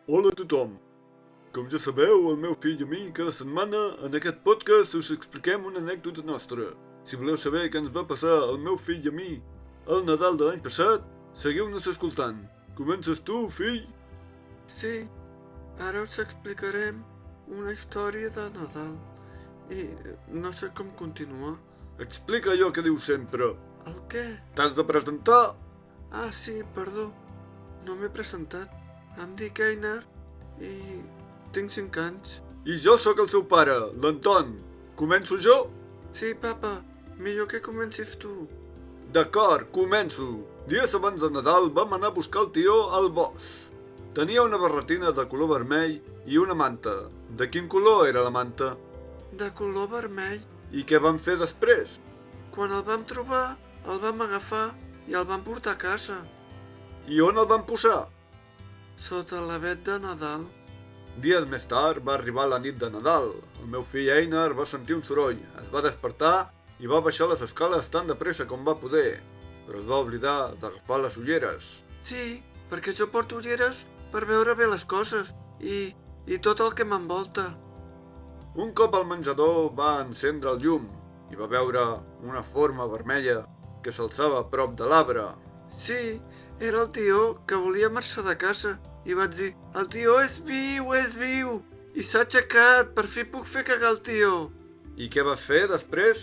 Hola a tothom. Com ja sabeu, el meu fill i a mi, cada setmana, en aquest podcast us expliquem una anècdota nostra. Si voleu saber què ens va passar al meu fill i a mi el Nadal de l'any passat, seguiu-nos escoltant. Comences tu, fill? Sí, ara us explicarem una història de Nadal i no sé com continuar. Explica allò que dius sempre. El què? T'has de presentar? Ah, sí, perdó. No m'he presentat. Em dic Einar i tinc 5 anys. I jo sóc el seu pare, l'Anton. Començo jo? Sí, papa, millor que comencis tu. D'acord, començo. Dies abans de Nadal vam anar a buscar el tió al bosc. Tenia una barretina de color vermell i una manta. De quin color era la manta? De color vermell. I què vam fer després? Quan el vam trobar, el vam agafar i el vam portar a casa, I on el vam posar? sota l'avet de Nadal. Dies més tard va arribar la nit de Nadal. El meu fill Einar va sentir un soroll, es va despertar i va baixar les escales tan de pressa com va poder, però es va oblidar d'agafar les ulleres. Sí, perquè jo porto ulleres per veure bé les coses i tot el que m'envolta. Un cop al menjador va encendre el llum i va veure una forma vermella que s'alçava a prop de l'arbre. Sí, era el tió que volia marxar de casa i vaig dir: el tió és viu! I s'ha aixecat, per fi puc fer cagar el tió. I què vas fer després?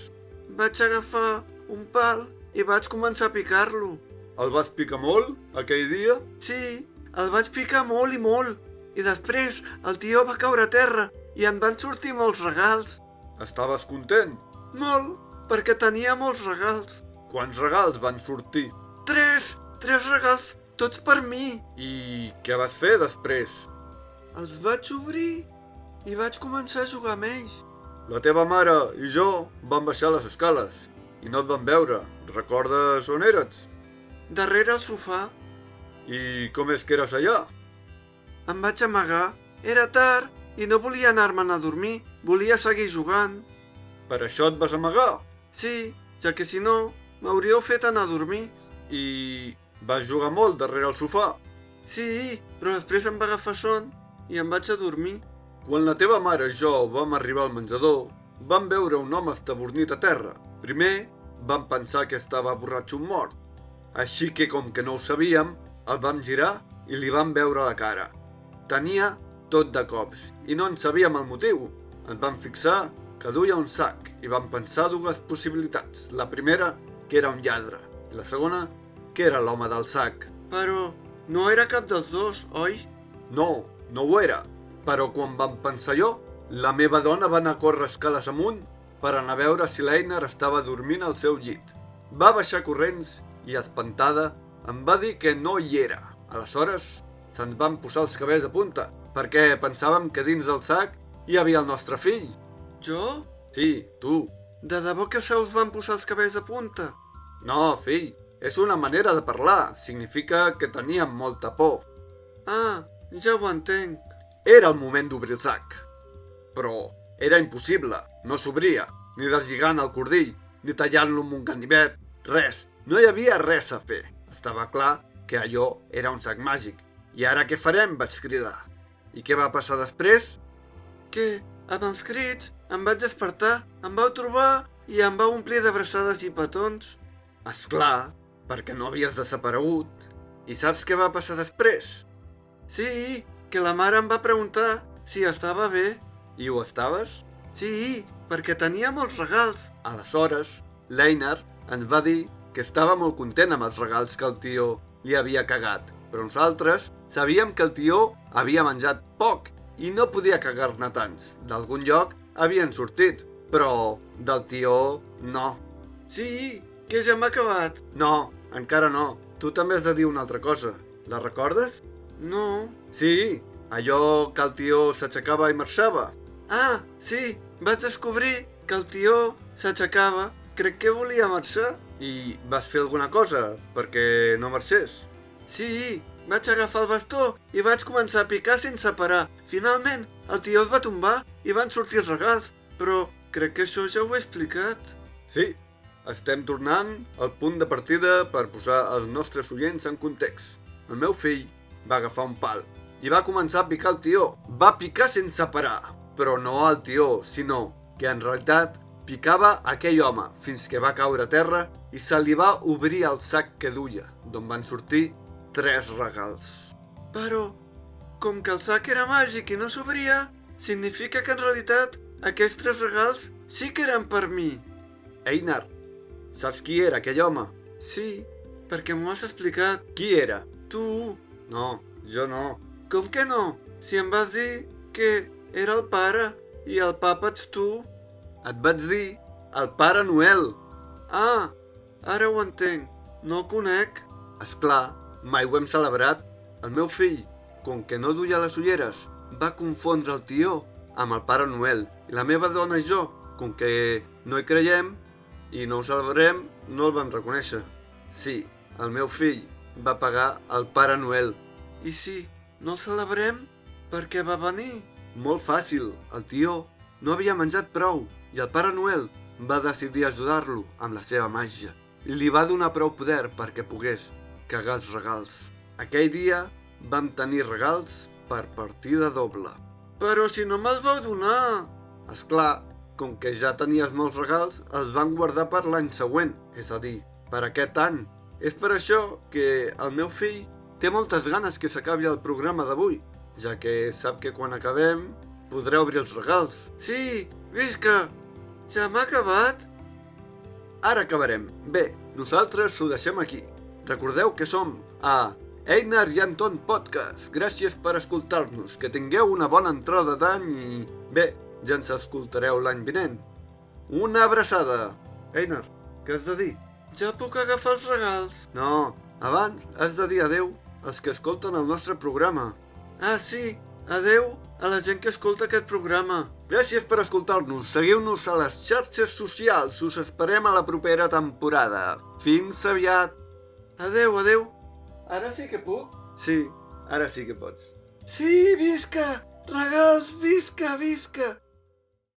Vaig agafar un pal i vaig començar a picar-lo. El vas picar molt, aquell dia? Sí, el vaig picar molt i molt. I després el tió va caure a terra i en van sortir molts regals. Estaves content? Molt, perquè tenia molts regals. Quants regals van sortir? Tres regals, tots per mi. I què vas fer després? Els vaig obrir i vaig començar a jugar amb ells. La teva mare i jo vam baixar les escales i no et vam veure. Recordes on eres? Darrere el sofà. I com és que eres allà? Em vaig amagar. Era tard i no volia anar-me'n a dormir. Volia seguir jugant. Per això et vas amagar? Sí, ja que si no, m'hauríeu fet anar a dormir. I vas jugar molt darrere el sofà? Sí, però després em va agafar son i em vaig a dormir. Quan la teva mare i jo vam arribar al menjador, vam veure un home estabornit a terra. Primer, vam pensar que estava borratxo mort. Així que, com que no ho sabíem, el vam girar i li vam veure la cara. Tenia tot de cops i no en sabíem el motiu. Ens vam fixar que duia un sac i vam pensar dues possibilitats. La primera, que era un lladre, i la segona, que era l'home del sac. Però no era cap dels dos, oi? No, no ho era. Però quan vam pensar jo, la meva dona va anar a córrer escales amunt per anar a veure si l'Einar estava dormint al seu llit. Va baixar corrents i, espantada, em va dir que no hi era. Aleshores, se'ns van posar els cabells a punta, perquè pensàvem que dins del sac hi havia el nostre fill. Jo? Sí, tu. De debò que se us van posar els cabells a punta? No, fill, és una manera de parlar. Significa que teníem molta por. Ah, ja ho entenc. Era el moment d'obrir el sac. Però era impossible, no s'obria, ni deslligant el cordill, ni tallant-lo amb un ganivet, res. No hi havia res a fer. Estava clar que allò era un sac màgic. I ara què farem? Vaig cridar. I què va passar després? Que, amb els crits, em vaig despertar, em vau trobar i em vau omplir d'abraçades i petons. Esclar, perquè no havies desaparegut. I saps què va passar després? Sí, que la mare em va preguntar si estava bé. I ho estaves? Sí, perquè tenia molts regals. Aleshores, l'Einar ens va dir que estava molt content amb els regals que el tió li havia cagat, però nosaltres sabíem que el tió havia menjat poc i no podia cagar-ne tants. D'algun lloc havien sortit, però del tió no. Sí, que ja m'ha acabat. No, encara no. Tu també has de dir una altra cosa. La recordes? No. Sí, allò que el tió s'aixecava i marxava. Ah, sí, vaig descobrir que el tió s'aixecava. Crec que volia marxar. I vas fer alguna cosa perquè no marxés? Sí, vaig agafar el bastó i vaig començar a picar sense parar. Finalment, el tió es va tombar i van sortir els regals, però crec que això ja ho he explicat. Sí, estem tornant al punt de partida per posar els nostres oients en context. El meu fill va agafar un pal i va començar a picar el tió. Va picar sense parar, però no el tió, sinó que en realitat picava aquell home fins que va caure a terra i se li va obrir el sac que duia, d'on van sortir 3 regals. Però, com que el sac era màgic i no s'obria, significa que en realitat aquests 3 regals sí que eren per mi. Einar, saps qui era aquell home? Sí, perquè m'ho has explicat. Qui era? Tu, No, jo no. com que no? Si em vas dir que era el pare i el papa ets tu. Et vaig dir el Pare Noel. Ah, ara ho entenc. No el conec. Esclar, mai ho hem celebrat. El meu fill, com que no duia les ulleres, va confondre el tió amb el Pare Noel. I la meva dona i jo, com que no hi creiem i no ho celebrem, no el vam reconèixer. Sí, el meu fill va pagar el Pare Noel. I si no el celebrem, per què va venir? Molt fàcil, el tió no havia menjat prou i el Pare Noel va decidir ajudar-lo amb la seva màgia i li va donar prou poder perquè pogués cagar els regals. Aquell dia vam tenir regals per partida doble. Però si no me'ls vau donar. Esclar, com que ja tenies molts regals, els van guardar per l'any següent, és a dir, per aquest any. És per això que el meu fill té moltes ganes que s'acabi el programa d'avui, ja que sap que quan acabem podrà obrir els regals. Sí, visca! Ja m'ha acabat? Ara acabarem. Bé, nosaltres ho deixem aquí. Recordeu que som a Einar i Anton Podcast. Gràcies per escoltar-nos. Que tingueu una bona entrada d'any i... bé, ja ens escoltareu l'any vinent. Una abraçada. Einar, què has de dir? Ja puc agafar els regals. No, abans has de dir adeu als que escolten el nostre programa. Ah, sí. Adeu a la gent que escolta aquest programa. Gràcies per escoltar-nos. Seguiu-nos a les xarxes socials. Us esperem a la propera temporada. Fins aviat. Adeu, adeu. Ara sí que puc? Sí, ara sí que pots. Sí, visca! Regals, visca, visca!